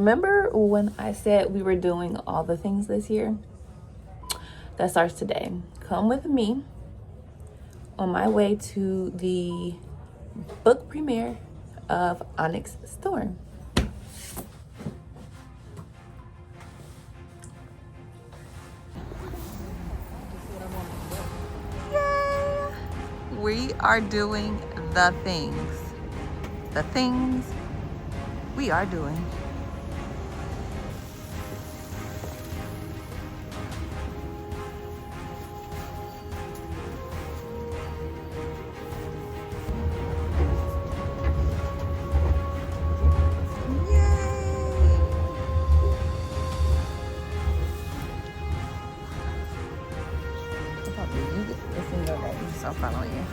Remember when I said we were doing all the things this year? That starts today. Come with me on my way to the book premiere of Onyx Storm. Yay! We are doing the things. The things we are doing. I'll follow you.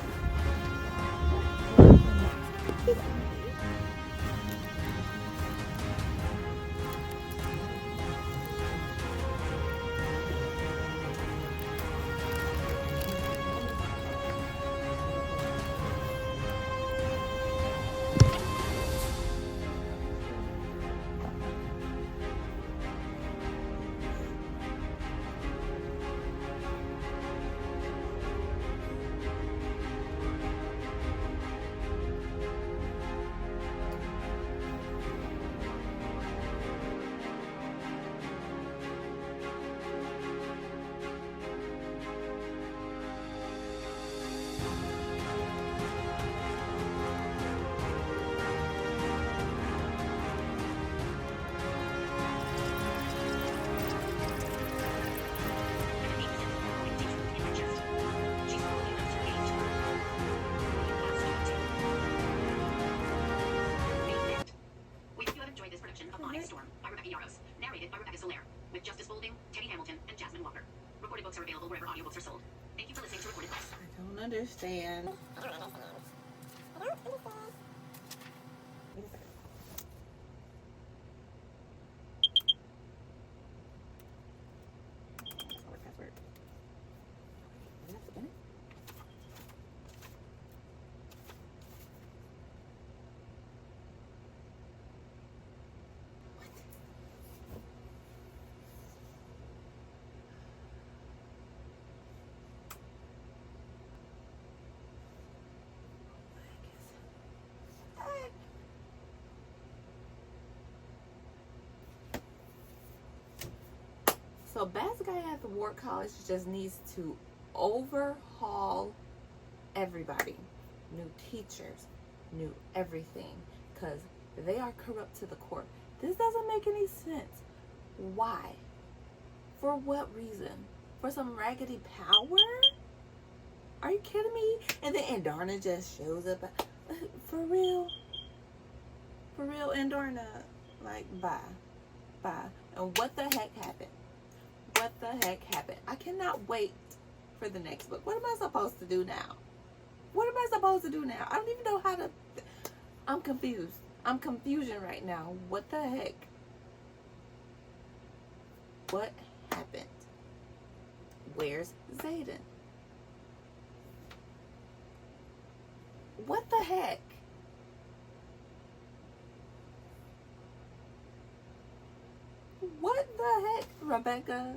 Of Onyx Storm by Rebecca Yarros, narrated by Rebecca Soler, with Justice Bolding, Teddy Hamilton, and Jasmine Walker. Recorded books are available wherever audiobooks are sold. Thank you for listening to Recorded Books. I don't understand. So Best Guy at the War College just needs to overhaul everybody. New teachers, new everything. Because they are corrupt to the core. This doesn't make any sense. Why? For what reason? For some raggedy power? Are you kidding me? And then Andarna just shows up. For real? For real, Andarna? Like, bye. Bye. And what the heck happened? What the heck happened? I cannot wait for the next book. What am I supposed to do now? What am I supposed to do now? I don't even know how to... I'm confused. I'm confusion right now. What the heck? What happened? Where's Xaden? What the heck? What the heck, Rebecca?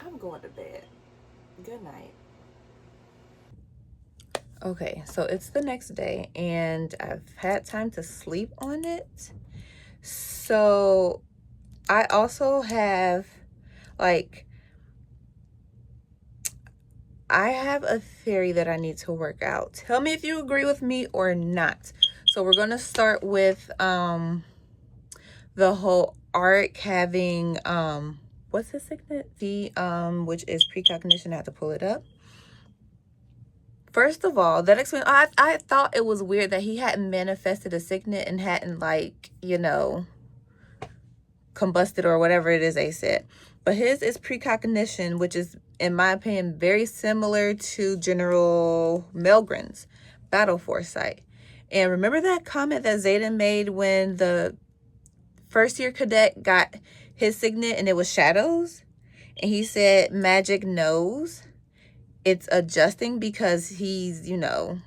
I'm going to bed. Good night. Okay, so it's the next day and I've had time to sleep on it. So I also have, like, I have a theory that I need to work out. Tell me if you agree with me or not. So we're going to start with the whole arc having, what's the signet? Which is precognition. I have to pull it up. First of all, that explains, I thought it was weird that he hadn't manifested a signet and hadn't, like, you know, combusted or whatever it is they said. But his is precognition, which is, in my opinion, very similar to General Melgren's battle foresight. And remember that comment that Xaden made when the first year cadet got his signet and it was shadows. And he said Magic knows it's adjusting because he's, you know,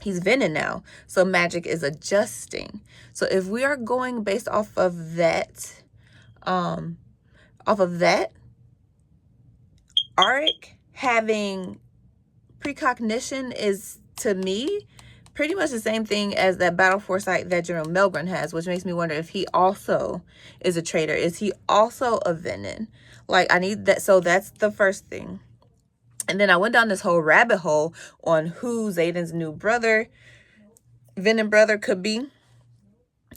he's Venom now. So Magic is adjusting. So if we are going based off of that, Auric having precognition is, to me, pretty much the same thing as that battle foresight that General Melgren has, which makes me wonder if he also is a traitor. Is he also a Venom? Like, I need that. So that's the first thing. And then I went down this whole rabbit hole on who Xaden's new brother, Venom brother, could be.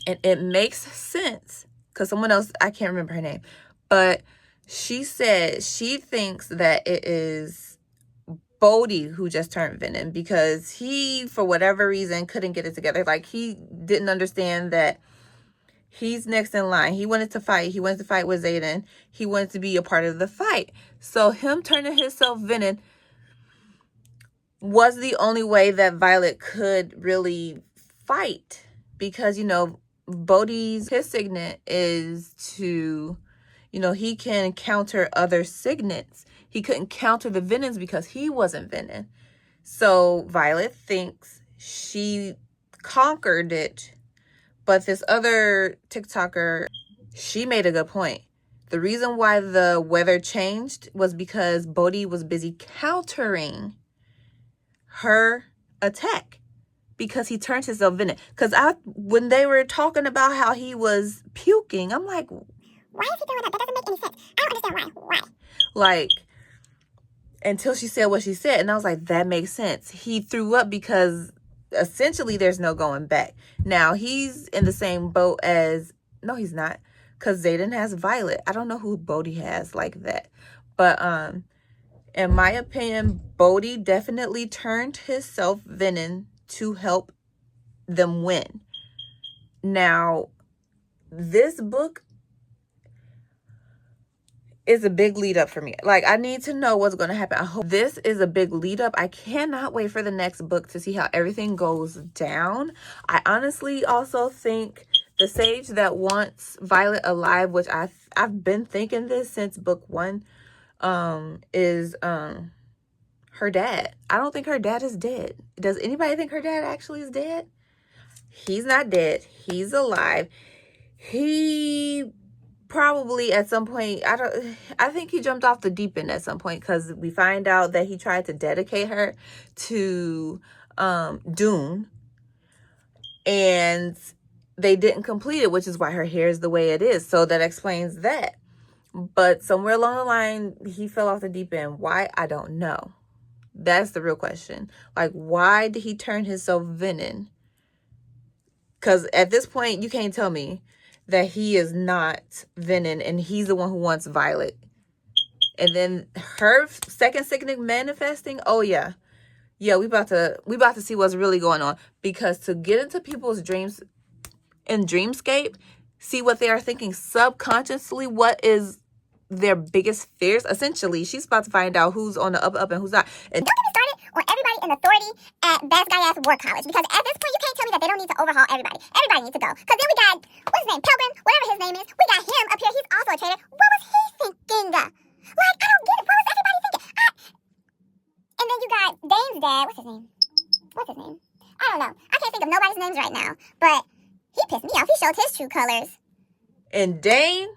And it makes sense because someone else, I can't remember her name, but she said she thinks that it is Bodhi who just turned Venom because he, for whatever reason, couldn't get it together. Like, he didn't understand that he's next in line. He wanted to fight. He wanted to fight with Xaden. He wanted to be a part of the fight. So him turning himself Venom was the only way that Violet could really fight because, you know, his signet is to, you know, he can counter other signets. He couldn't counter the Venoms because he wasn't Venom. So Violet thinks she conquered it. But this other TikToker, she made a good point. The reason why the weather changed was because Bodhi was busy countering her attack. Because he turned himself Venom. Because when they were talking about how he was puking, I'm like, why is he doing that? That doesn't make any sense. I don't understand why. Why? Like, until she said what she said. And I was like, that makes sense. He threw up because essentially there's no going back. Now, he's in the same boat as... No, he's not. Because Xaden has Violet. I don't know who Bodhi has like that. But, in my opinion, Bodhi definitely turned himself Venom to help them win. Now, this book is a big lead up for me. Like, I need to know what's going to happen. I hope this is a big lead up. I cannot wait for the next book to see how everything goes down. I honestly also think the sage that wants Violet alive, which I've been thinking this since book 1, is her dad. I don't think her dad is dead. Does anybody think her dad actually is dead? He's not dead. He's alive. He probably at some point, I think he jumped off the deep end at some point because we find out that he tried to dedicate her to Dune and they didn't complete it, which is why her hair is the way it is. So that explains that. But somewhere along the line, he fell off the deep end. Why? I don't know. That's the real question. Like, why did he turn himself Venom? Because at this point, you can't tell me that he is not Venom and he's the one who wants Violet. And then her second signet manifesting. Oh yeah. Yeah, we about to see what's really going on. Because to get into people's dreams in Dreamscape, see what they are thinking subconsciously, what is their biggest fears. Essentially, she's about to find out who's on the up and who's not. And don't get me started on everybody in authority at Bad Guy Ass War College. Because at this point, you can't tell me that they don't need to overhaul everybody. Everybody needs to go. Because then we got, what's his name? Pilgrim, whatever his name is. We got him up here. He's also a traitor. What was he thinking? Like, I don't get it. What was everybody thinking? And then you got Dane's dad. What's his name? I don't know. I can't think of nobody's names right now. But he pissed me off. He showed his true colors. And Dane,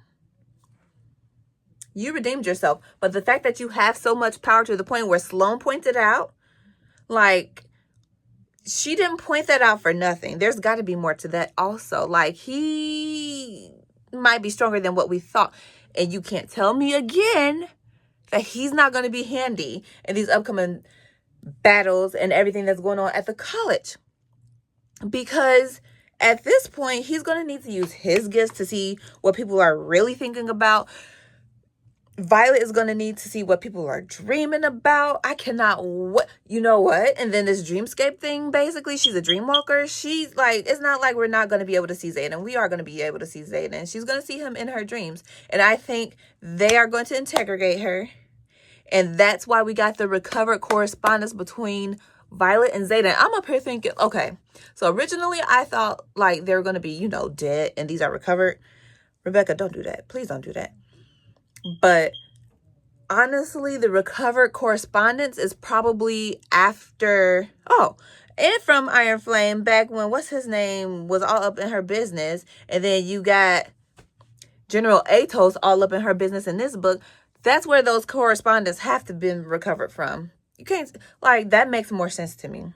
you redeemed yourself. But the fact that you have so much power to the point where Sloane pointed out, like, she didn't point that out for nothing. There's got to be more to that also. Like, he might be stronger than what we thought. And you can't tell me again that he's not going to be handy in these upcoming battles and everything that's going on at the college. Because at this point, he's going to need to use his gifts to see what people are really thinking about. Violet is going to need to see what people are dreaming about. I cannot, you know what? And then this dreamscape thing, basically, she's a dream walker. She's like, it's not like we're not going to be able to see Xaden. We are going to be able to see Xaden. She's going to see him in her dreams. And I think they are going to integrate her. And that's why we got the recovered correspondence between Violet and Zayden. I'm up here thinking, okay, so originally I thought like they were going to be, you know, dead and these are recovered. Rebecca, don't do that. Please don't do that. But honestly, the recovered correspondence is probably after, and from Iron Flame back when, what's his name, was all up in her business. And then you got General Atos all up in her business in this book. That's where those correspondence have to been recovered from. You can't, like, that makes more sense to me.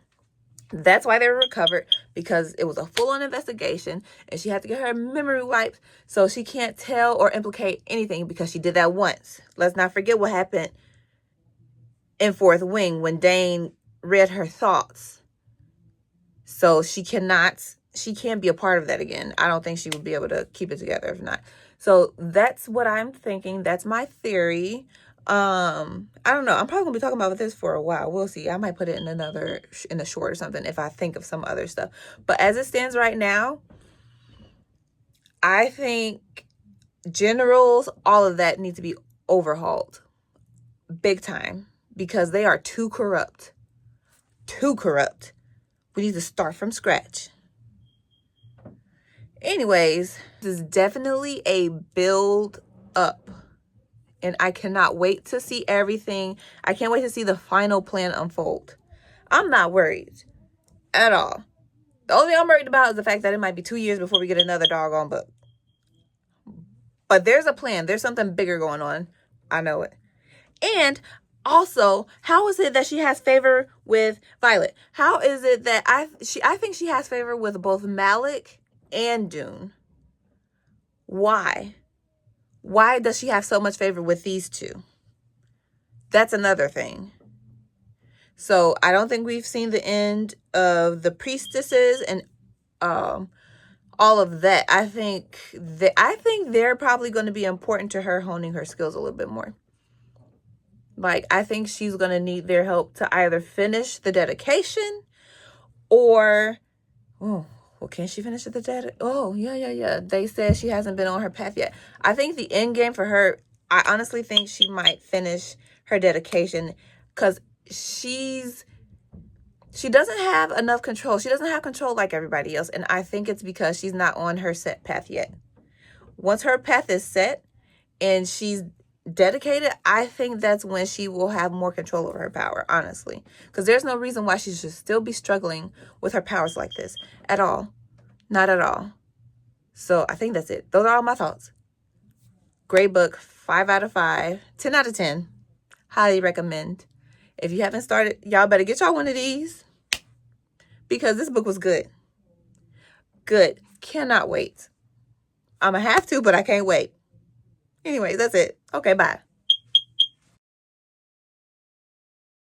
That's why they were recovered, because it was a full-on investigation and she had to get her memory wiped so she can't tell or implicate anything because she did that once. Let's not forget what happened in Fourth Wing when Dane read her thoughts. So she can't be a part of that again. I don't think she would be able to keep it together if not. So that's what I'm thinking. That's my theory. I don't know. I'm probably gonna be talking about this for a while. We'll see. I might put it in a short or something if I think of some other stuff. But as it stands right now, I think generals, all of that needs to be overhauled big time because they are too corrupt. Too corrupt. We need to start from scratch. Anyways, this is definitely a build up. And I cannot wait to see everything. I can't wait to see the final plan unfold. I'm not worried at all. The only thing I'm worried about is the fact that it might be 2 years before we get another doggone book. But there's a plan. There's something bigger going on. I know it. And also, how is it that she has favor with Violet? How is it that I think she has favor with both Malik and Dune? Why? Why does she have so much favor with these two? That's another thing. So I don't think we've seen the end of the priestesses and all of that. I think they're probably going to be important to her honing her skills a little bit more. Like, I think she's going to need their help to either finish the dedication or, can she finish the dedication? Oh, yeah. They said she hasn't been on her path yet. I think the end game for her, I honestly think she might finish her dedication because she doesn't have enough control. She doesn't have control like everybody else. And I think it's because she's not on her set path yet. Once her path is set and she's dedicated, I think that's when she will have more control over her power, honestly. Because there's no reason why she should still be struggling with her powers like this at all. Not at all. So I think that's it. Those are all my thoughts. Great book. 5 out of 5. 10 out of 10. Highly recommend. If you haven't started, y'all better get y'all one of these. Because this book was good. Good. Cannot wait. I'm going to have to, but I can't wait. Anyways, that's it. Okay, bye.